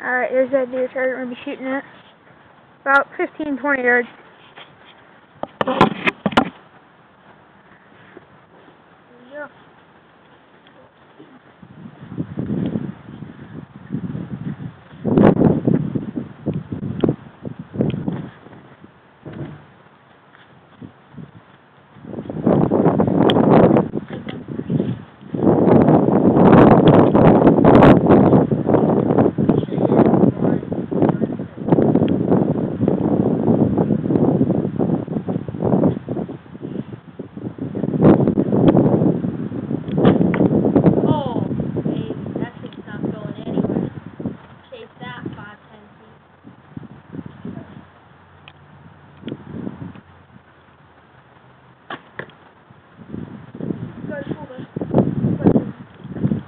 Alright, there's that deer target we're going to be shooting at. About 15-20 yards. There you go.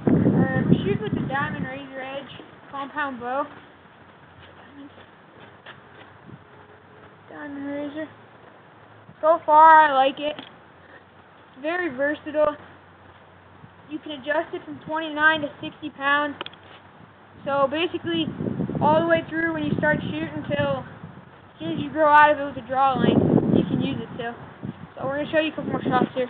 We're shooting with the Diamond Razor Edge compound bow. Diamond Razor. So far, I like it. It's very versatile. You can adjust it from 29 to 60 pounds. So basically, all the way through when you start shooting till as soon as you grow out of it with a draw line, you can use it too. So we're going to show you a couple more shots here.